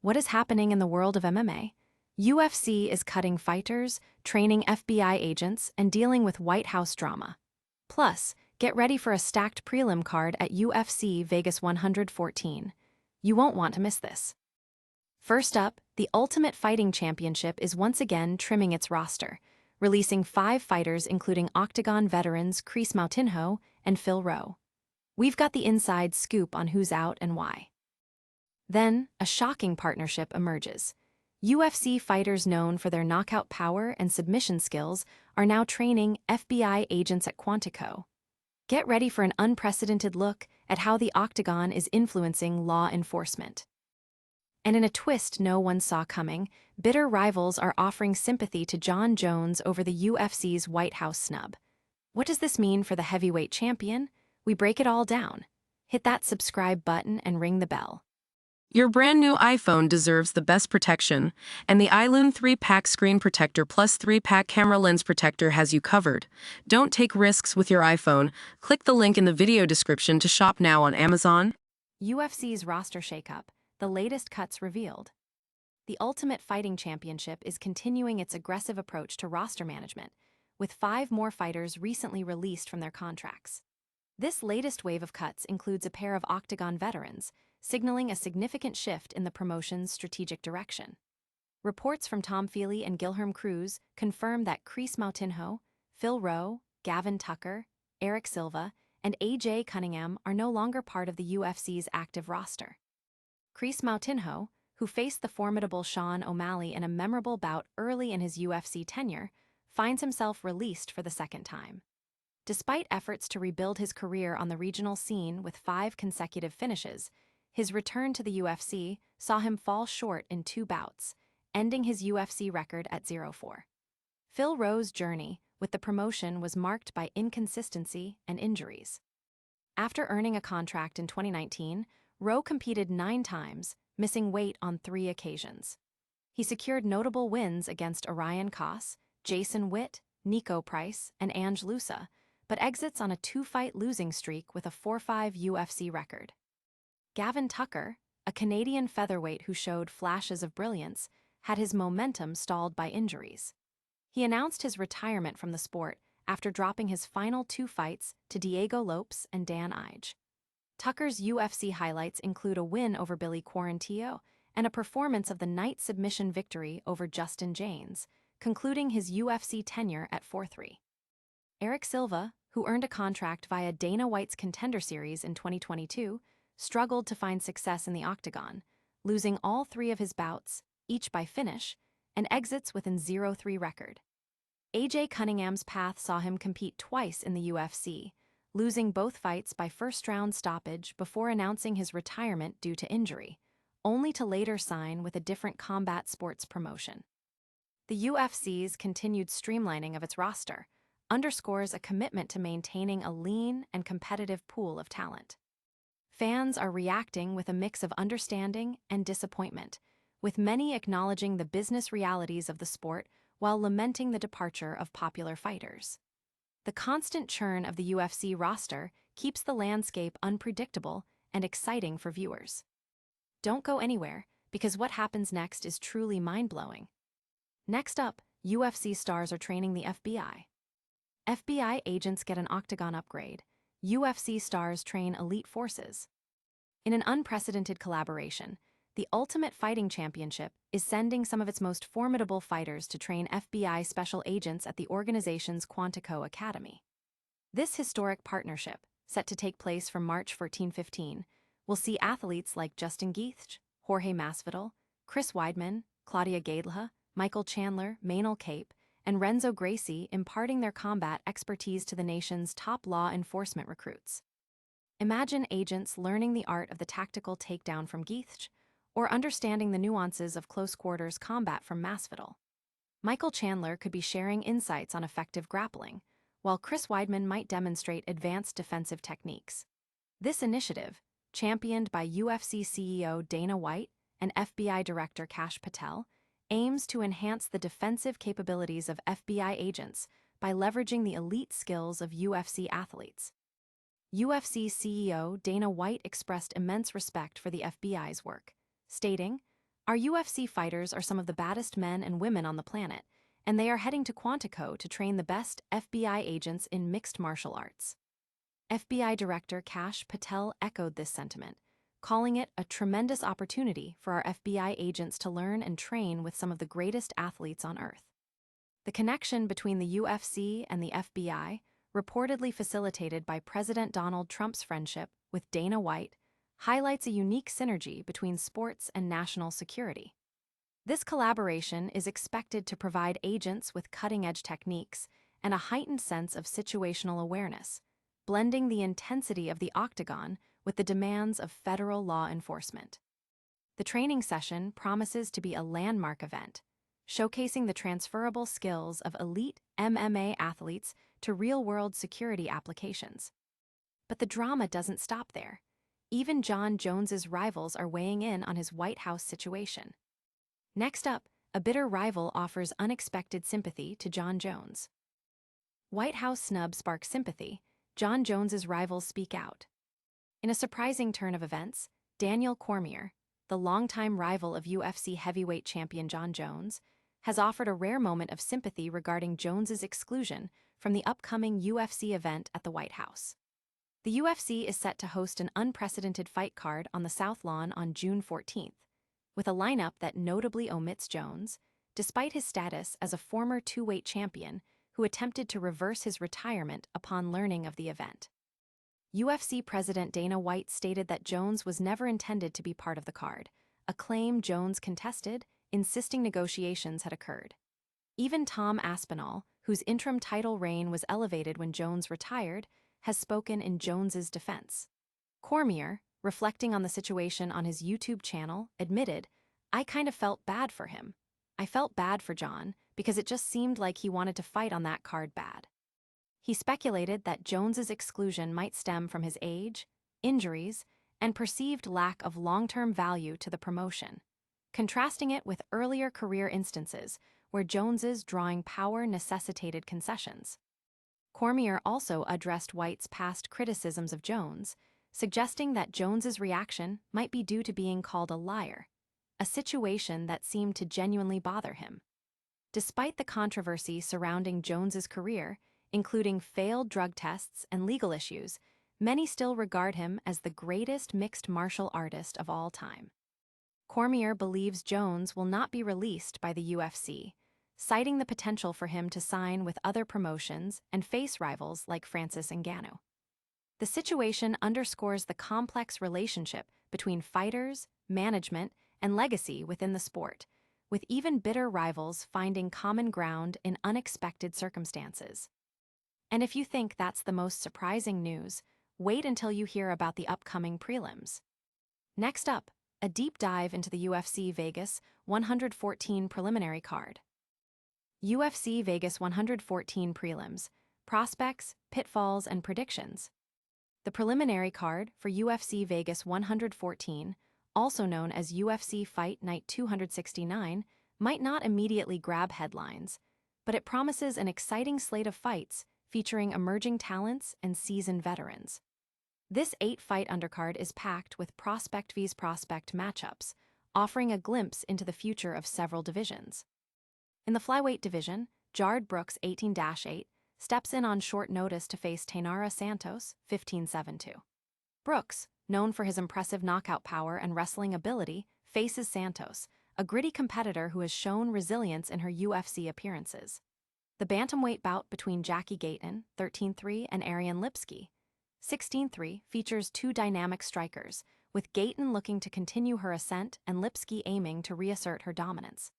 What is happening in the world of MMA? UFC is cutting fighters, training FBI agents, and dealing with White House drama. Plus, get ready for a stacked prelim card at UFC Vegas 114. You won't want to miss this. First up, the Ultimate Fighting Championship is once again trimming its roster, releasing 5 fighters including Octagon veterans Chris Moutinho and Phil Rowe. We've got the inside scoop on who's out and why. Then, a shocking partnership emerges. UFC fighters known for their knockout power and submission skills are now training FBI agents at Quantico. Get ready for an unprecedented look at how the Octagon is influencing law enforcement. And in a twist no one saw coming, bitter rivals are offering sympathy to Jon Jones over the UFC's White House snub. What does this mean for the heavyweight champion? We break it all down. Hit that subscribe button and ring the bell. Your brand new iPhone deserves the best protection, and the iLune 3-pack screen protector plus 3-pack camera lens protector has you covered. Don't take risks with your iPhone. Click the link in the video description to shop now on Amazon. UFC's roster shakeup, the latest cuts revealed. The Ultimate Fighting Championship is continuing its aggressive approach to roster management, with 5 more fighters recently released from their contracts. This latest wave of cuts includes a pair of Octagon veterans, signaling a significant shift in the promotion's strategic direction. Reports from Tom Feely and Guilherme Cruz confirm that Chris Moutinho, Phil Rowe, Gavin Tucker, Eric Silva, and AJ Cunningham are no longer part of the UFC's active roster. Chris Moutinho, who faced the formidable Sean O'Malley in a memorable bout early in his UFC tenure, finds himself released for the second time. Despite efforts to rebuild his career on the regional scene with 5 consecutive finishes, his return to the UFC saw him fall short in 2 bouts, ending his UFC record at 0-4. Phil Rowe's journey with the promotion was marked by inconsistency and injuries. After earning a contract in 2019, Rowe competed 9 times, missing weight on 3 occasions. He secured notable wins against Orion Koss, Jason Witt, Nico Price, and Ange Lusa, but exits on a 2-fight losing streak with a 4-5 UFC record. Gavin Tucker, a Canadian featherweight who showed flashes of brilliance, had his momentum stalled by injuries. He announced his retirement from the sport after dropping his final 2 fights to Diego Lopes and Dan Ige. Tucker's UFC highlights include a win over Billy Quarantillo and a performance of the night submission victory over Justin James, concluding his UFC tenure at 4-3. Eric Silva, who earned a contract via Dana White's Contender Series in 2022, struggled to find success in the Octagon, losing all 3 of his bouts, each by finish, and exits with an 0-3 record. AJ Cunningham's path saw him compete twice in the UFC, losing both fights by first-round stoppage before announcing his retirement due to injury, only to later sign with a different combat sports promotion. The UFC's continued streamlining of its roster underscores a commitment to maintaining a lean and competitive pool of talent. Fans are reacting with a mix of understanding and disappointment, with many acknowledging the business realities of the sport while lamenting the departure of popular fighters. The constant churn of the UFC roster keeps the landscape unpredictable and exciting for viewers. Don't go anywhere, because what happens next is truly mind-blowing. Next up, UFC stars are training the FBI. FBI agents get an Octagon upgrade. UFC stars train elite forces. In an unprecedented collaboration, the Ultimate Fighting Championship is sending some of its most formidable fighters to train FBI special agents at the organization's Quantico Academy. This historic partnership, set to take place from March 14-15, will see athletes like Justin Gaethje, Jorge Masvidal, Chris Weidman, Claudia Gadelha, Michael Chandler, Manel Kape, and Renzo Gracie imparting their combat expertise to the nation's top law enforcement recruits. Imagine agents learning the art of the tactical takedown from Gaethje, or understanding the nuances of close-quarters combat from Masvidal. Michael Chandler could be sharing insights on effective grappling, while Chris Weidman might demonstrate advanced defensive techniques. This initiative, championed by UFC CEO Dana White and FBI Director Kash Patel, aims to enhance the defensive capabilities of FBI agents by leveraging the elite skills of UFC athletes. UFC CEO Dana White expressed immense respect for the FBI's work, stating, Our UFC fighters are some of the baddest men and women on the planet, and they are heading to Quantico to train the best FBI agents in mixed martial arts. FBI Director Kash Patel echoed this sentiment, calling it a tremendous opportunity for our FBI agents to learn and train with some of the greatest athletes on Earth. The connection between the UFC and the FBI, reportedly facilitated by President Donald Trump's friendship with Dana White, highlights a unique synergy between sports and national security. This collaboration is expected to provide agents with cutting-edge techniques and a heightened sense of situational awareness, blending the intensity of the Octagon with the demands of federal law enforcement. The training session promises to be a landmark event, showcasing the transferable skills of elite MMA athletes to real-world security applications. But the drama doesn't stop there. Even Jon Jones's rivals are weighing in on his White House situation. Next up, a bitter rival offers unexpected sympathy to Jon Jones. White House snub sparks sympathy. Jon Jones's rivals speak out. In a surprising turn of events, Daniel Cormier, the longtime rival of UFC heavyweight champion Jon Jones, has offered a rare moment of sympathy regarding Jones's exclusion from the upcoming UFC event at the White House. The UFC is set to host an unprecedented fight card on the South Lawn on June 14th, with a lineup that notably omits Jones, despite his status as a former two-weight champion who attempted to reverse his retirement upon learning of the event. UFC President Dana White stated that Jones was never intended to be part of the card, a claim Jones contested, insisting negotiations had occurred. Even Tom Aspinall, whose interim title reign was elevated when Jones retired, has spoken in Jones's defense. Cormier, reflecting on the situation on his YouTube channel, admitted, "I kind of felt bad for him. I felt bad for Jon because it just seemed like he wanted to fight on that card bad." He speculated that Jones's exclusion might stem from his age, injuries, and perceived lack of long-term value to the promotion, contrasting it with earlier career instances where Jones's drawing power necessitated concessions. Cormier also addressed White's past criticisms of Jones, suggesting that Jones's reaction might be due to being called a liar, a situation that seemed to genuinely bother him. Despite the controversy surrounding Jones's career, including failed drug tests and legal issues, many still regard him as the greatest mixed martial artist of all time. Cormier believes Jones will not be released by the UFC, citing the potential for him to sign with other promotions and face rivals like Francis Ngannou. The situation underscores the complex relationship between fighters, management, and legacy within the sport, with even bitter rivals finding common ground in unexpected circumstances. And if you think that's the most surprising news, wait until you hear about the upcoming prelims. Next up, a deep dive into the UFC Vegas 114 preliminary card. UFC Vegas 114 prelims, prospects, pitfalls, and predictions. The preliminary card for UFC Vegas 114, also known as UFC Fight Night 269, might not immediately grab headlines, but it promises an exciting slate of fights featuring emerging talents and seasoned veterans. This 8-fight undercard is packed with prospect vs. prospect matchups, offering a glimpse into the future of several divisions. In the flyweight division, Jared Brooks 18-8 steps in on short notice to face Tainara Santos 15-7-2. Brooks, known for his impressive knockout power and wrestling ability, faces Santos, a gritty competitor who has shown resilience in her UFC appearances. The bantamweight bout between Jackie Gayton 13-3 and Ariane Lipski 16-3 features two dynamic strikers, with Gayton looking to continue her ascent and Lipski aiming to reassert her dominance.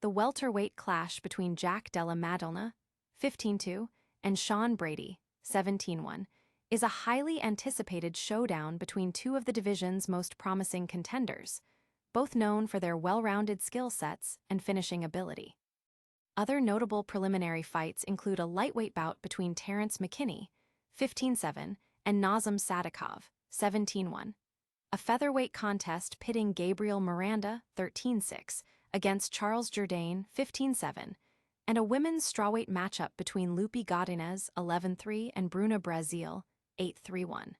The welterweight clash between Jack Della Madonna 15-2 and Sean Brady 17-1 is a highly anticipated showdown between two of the division's most promising contenders, both known for their well-rounded skill sets and finishing ability. Other notable preliminary fights include a lightweight bout between Terrence McKinney 15-7 and Nazem Sadikov 17-1, a featherweight contest pitting Gabriel Miranda 13-6 against Charles Jourdain 15-7, and a women's strawweight matchup between Lupi Godinez 11-3 and Bruna Brazil 8-3-1.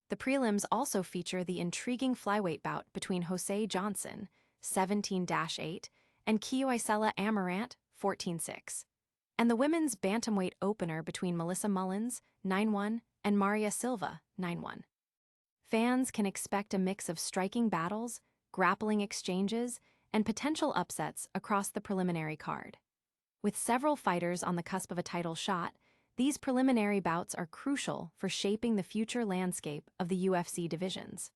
The prelims also feature the intriguing flyweight bout between Jose Johnson 17-8, and Kiyoisela Amarant, 14-6. And the women's bantamweight opener between Melissa Mullins, 9-1, and Maria Silva, 9-1. Fans can expect a mix of striking battles, grappling exchanges, and potential upsets across the preliminary card. With several fighters on the cusp of a title shot, these preliminary bouts are crucial for shaping the future landscape of the UFC divisions.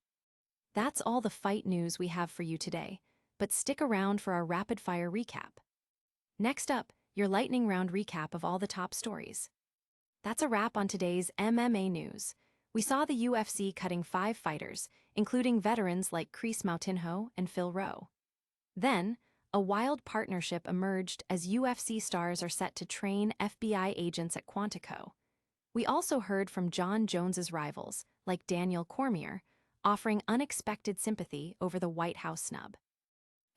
That's all the fight news we have for you today, but stick around for our rapid-fire recap. Next up, your lightning round recap of all the top stories. That's a wrap on today's MMA news. We saw the UFC cutting 5 fighters, including veterans like Chris Moutinho and Phil Rowe. Then, a wild partnership emerged as UFC stars are set to train FBI agents at Quantico. We also heard from Jon Jones's rivals, like Daniel Cormier, offering unexpected sympathy over the White House snub.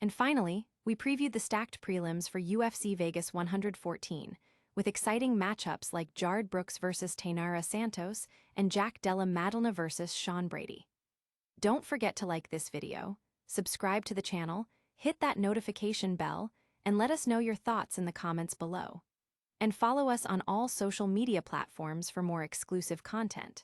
And finally, we previewed the stacked prelims for UFC Vegas 114, with exciting matchups like Jared Brooks vs. Tainara Santos and Jack Della Maddalena vs. Sean Brady. Don't forget to like this video, subscribe to the channel, hit that notification bell, and let us know your thoughts in the comments below. And follow us on all social media platforms for more exclusive content.